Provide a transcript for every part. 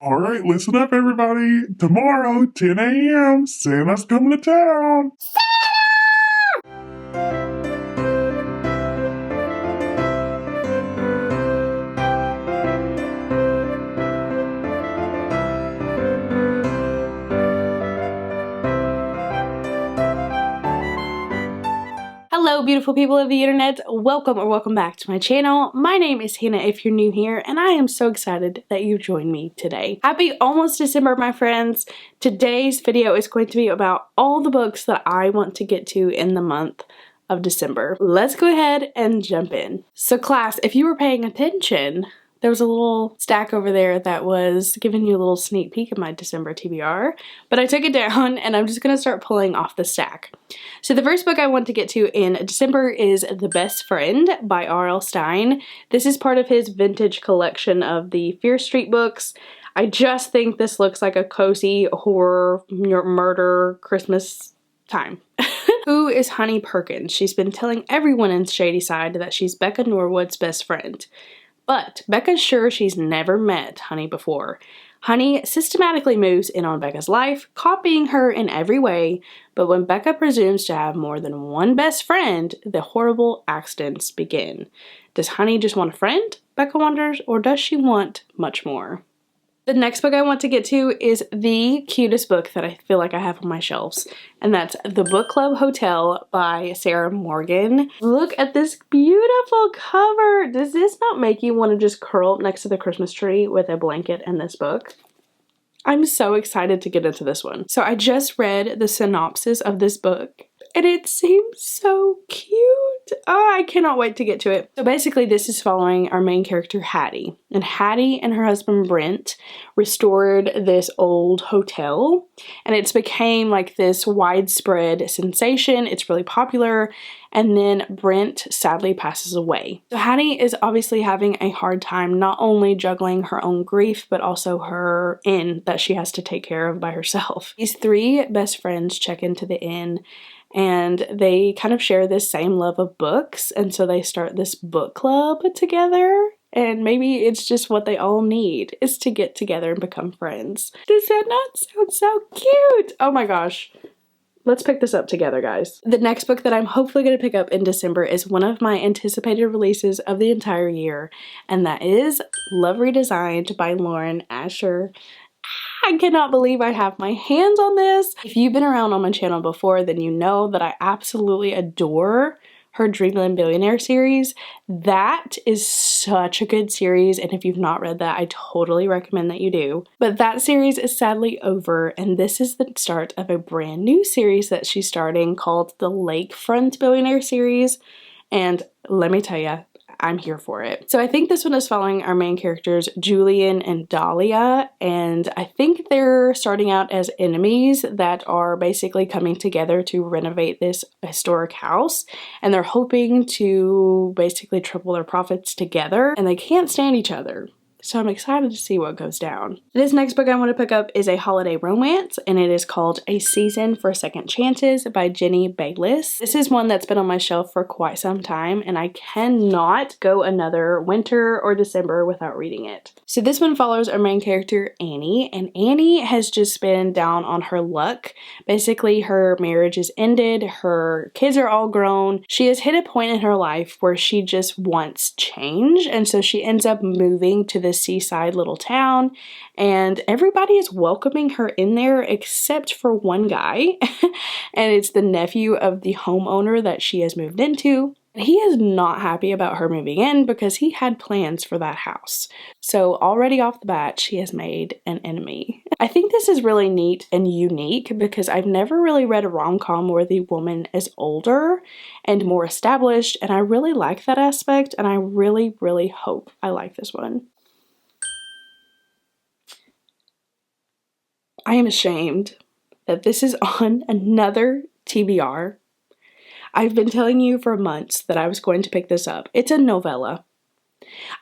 All right, listen up, everybody. Tomorrow, 10 a.m., Santa's coming to town. Hello, beautiful people of the internet. Welcome back to my channel. My name is Hannah if you're new here, and I am so excited that you joined me today. Happy almost December, my friends. Today's video is going to be about all the books that I want to get to in the month of December. Let's go ahead and jump in. So class, if you were paying attention, there was a little stack over there that was giving you a little sneak peek of my December TBR, but I took it down and I'm just going to start pulling off the stack. So the first book I want to get to in December is The Best Friend by R.L. Stine. This is part of his vintage collection of the Fear Street books. I just think this looks like a cozy horror murder Christmas time. Who is Honey Perkins? She's been telling everyone in Shadyside that she's Becca Norwood's best friend. But Becca's sure she's never met Honey before. Honey systematically moves in on Becca's life, copying her in every way, but when Becca presumes to have more than one best friend, the horrible accidents begin. Does Honey just want a friend, Becca wonders, or does she want much more? The next book I want to get to is the cutest book that I feel like I have on my shelves, and that's The Book Club Hotel by Sarah Morgan. Look at this beautiful cover! Does this not make you want to just curl up next to the Christmas tree with a blanket and this book? I'm so excited to get into this one. So I just read the synopsis of this book, and it seems so cute. Oh, I cannot wait to get to it. So basically this is following our main character Hattie. And Hattie and her husband Brent restored this old hotel, and it's became like this widespread sensation. It's really popular. And then Brent sadly passes away. So Hattie is obviously having a hard time not only juggling her own grief, but also her inn that she has to take care of by herself. These three best friends check into the inn, and they kind of share this same love of books, and so they start this book club together. And maybe it's just what they all need, is to get together and become friends. Does that not sound so cute? Oh my gosh. Let's pick this up together, guys. The next book that I'm hopefully going to pick up in December is one of my anticipated releases of the entire year, and that is Love Redesigned by Lauren Asher. I cannot believe I have my hands on this. If you've been around on my channel before, then you know that I absolutely adore her Dreamland Billionaire series. That is such a good series, and if you've not read that, I totally recommend that you do. But that series is sadly over, and this is the start of a brand new series that she's starting called the Lakefront Billionaire series, and let me tell you, I'm here for it. So I think this one is following our main characters, Julian and Dahlia, and I think they're starting out as enemies that are basically coming together to renovate this historic house, and they're hoping to basically triple their profits together, and they can't stand each other. So I'm excited to see what goes down. This next book I want to pick up is a holiday romance, and it is called A Season for Second Chances by Jenny Bayliss. This is one that's been on my shelf for quite some time, and I cannot go another winter or December without reading it. So this one follows our main character Annie, and Annie has just been down on her luck. Basically, her marriage is ended, her kids are all grown. She has hit a point in her life where she just wants change, and so she ends up moving to this seaside little town, and everybody is welcoming her in there except for one guy, and it's the nephew of the homeowner that she has moved into. He is not happy about her moving in because he had plans for that house. So already off the bat, she has made an enemy. I think this is really neat and unique because I've never really read a rom-com where the woman is older and more established, and I really like that aspect, and I really, really hope I like this one. I am ashamed that this is on another TBR. I've been telling you for months that I was going to pick this up. It's a novella.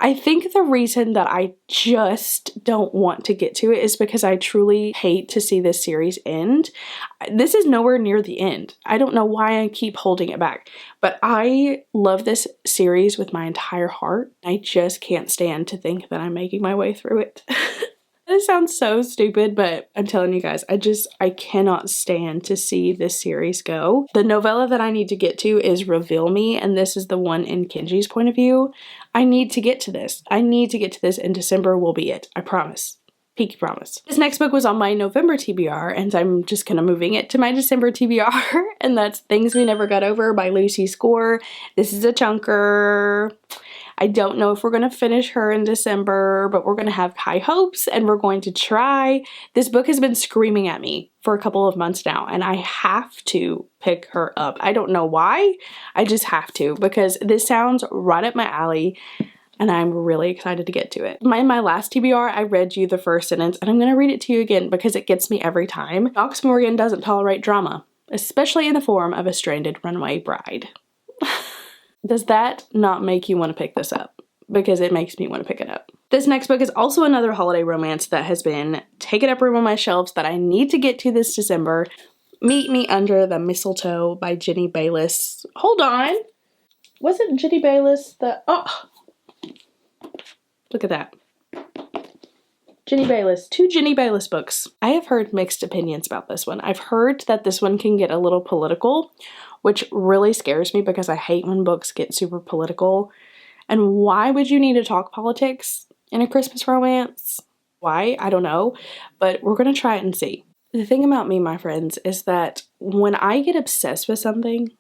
I think the reason that I just don't want to get to it is because I truly hate to see this series end. This is nowhere near the end. I don't know why I keep holding it back, but I love this series with my entire heart. I just can't stand to think that I'm making my way through it. know it sounds so stupid, but I'm telling you guys, I cannot stand to see this series go. The novella that I need to get to is Reveal Me, and this is the one in Kenji's point of view. I need to get to this. I need to get to this, and December will be it. I promise. Pinky promise. This next book was on my November TBR, and I'm just kind of moving it to my December TBR, and that's Things We Never Got Over by Lucy Score. This is a chunker. I don't know if we're going to finish her in December, but we're going to have high hopes and we're going to try. This book has been screaming at me for a couple of months now, and I have to pick her up. I don't know why. I just have to, because this sounds right up my alley and I'm really excited to get to it. In my last TBR, I read you the first sentence, and I'm going to read it to you again because it gets me every time. Knox Morgan doesn't tolerate drama, especially in the form of a stranded runaway bride. Does that not make you want to pick this up? Because it makes me want to pick it up. This next book is also another holiday romance that has been taken up room on my shelves that I need to get to this December. Meet Me Under the Mistletoe by Jenny Bayliss. Hold on. Wasn't Jenny Bayliss the... Oh! Look at that. Jenny Bayliss. 2 Jenny Bayliss books. I have heard mixed opinions about this one. I've heard that this one can get a little political, which really scares me because I hate when books get super political. And why would you need to talk politics in a Christmas romance? Why? I don't know. But we're going to try it and see. The thing about me, my friends, is that when I get obsessed with something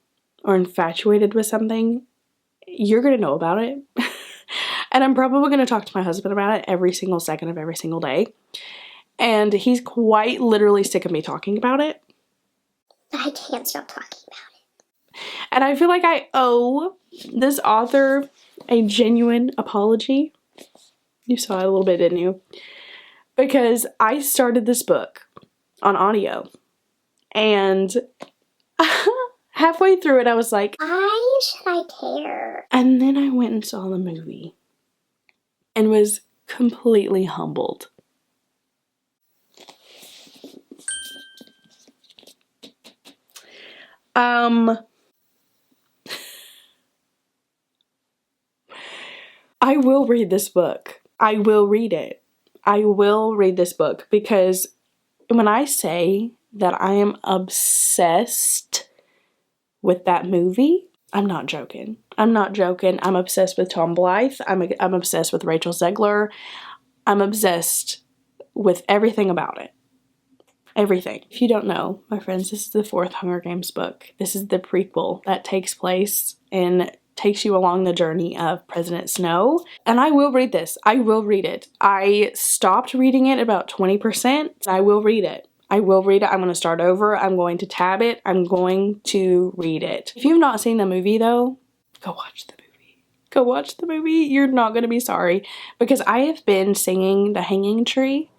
or infatuated with something, you're going to know about it. And I'm probably going to talk to my husband about it every single second of every single day. And he's quite literally sick of me talking about it. I can't stop talking about it. And I feel like I owe this author a genuine apology. You saw it a little bit, didn't you? Because I started this book on audio. And halfway through it, I was like, why should I care? And then I went and saw the movie. And was completely humbled. I will read this book. I will read it. I will read this book because when I say that I am obsessed with that movie, I'm not joking. I'm not joking. I'm obsessed with Tom Blythe. I'm obsessed with Rachel Zegler. I'm obsessed with everything about it. Everything. If you don't know, my friends, this is the 4th Hunger Games book. This is the prequel that takes place and takes you along the journey of President Snow. And I will read this. I will read it. I stopped reading it about 20%. I will read it. I will read it. I'm going to start over. I'm going to tab it. I'm going to read it. If you've not seen the movie though, go watch the movie. Go watch the movie. You're not going to be sorry. Because I have been singing The Hanging Tree,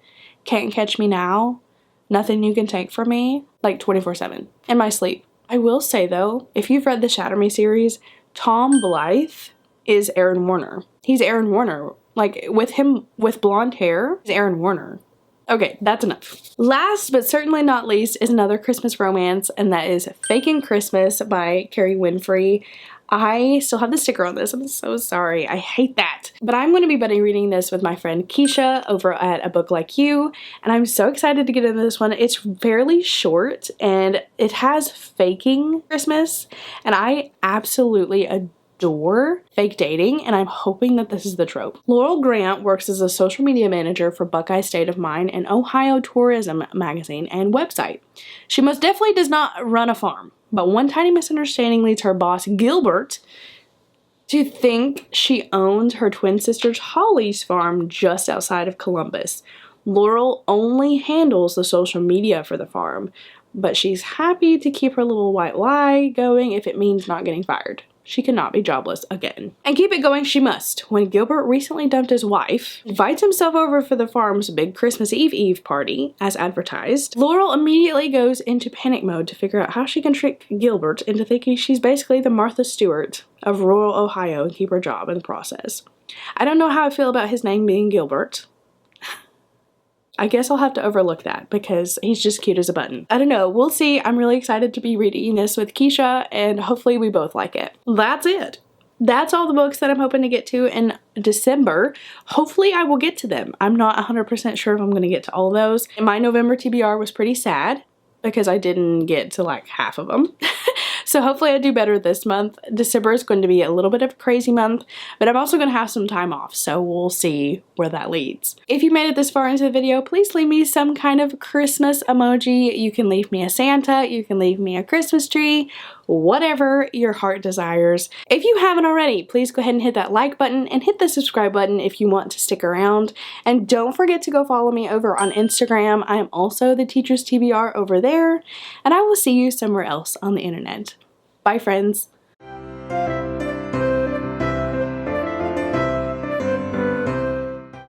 Can't Catch Me Now, Nothing You Can Take From Me, like 24/7 in my sleep. I will say though, if you've read the Shatter Me series, Tom Blythe is Aaron Warner. He's Aaron Warner. Like with him with blonde hair, he's Aaron Warner. Okay, that's enough. Last but certainly not least is another Christmas romance, and that is Faking Christmas by Carrie Winfrey. I still have the sticker on this. I'm so sorry. I hate that. But I'm going to be buddy reading this with my friend Keisha over at A Book Like You, and I'm so excited to get into this one. It's fairly short, and it has faking Christmas, and I absolutely adore fake dating, and I'm hoping that this is the trope. Laurel Grant works as a social media manager for Buckeye State of Mind, an Ohio tourism magazine and website. She most definitely does not run a farm, but one tiny misunderstanding leads her boss, Gilbert, to think she owned her twin sister Holly's farm just outside of Columbus. Laurel only handles the social media for the farm, but she's happy to keep her little white lie going if it means not getting fired. She cannot be jobless again. And keep it going she must. When Gilbert recently dumped his wife, invites himself over for the farm's big Christmas Eve party, as advertised, Laurel immediately goes into panic mode to figure out how she can trick Gilbert into thinking she's basically the Martha Stewart of rural Ohio and keep her job in the process. I don't know how I feel about his name being Gilbert. I guess I'll have to overlook that because he's just cute as a button. I don't know. We'll see. I'm really excited to be reading this with Keisha, and hopefully we both like it. That's it. that's all the books that I'm hoping to get to in December. Hopefully I will get to them. I'm not 100% sure if I'm going to get to all of those. And my November TBR was pretty sad because I didn't get to like half of them. So hopefully I do better this month. December is going to be a little bit of a crazy month, but I'm also going to have some time off, so we'll see where that leads. If you made it this far into the video, please leave me some kind of Christmas emoji. You can leave me a Santa, you can leave me a Christmas tree, whatever your heart desires. If you haven't already, please go ahead and hit that like button and hit the subscribe button if you want to stick around. And don't forget to go follow me over on Instagram. I am also the Teacher's TBR over there, and I will see you somewhere else on the internet. Bye, friends.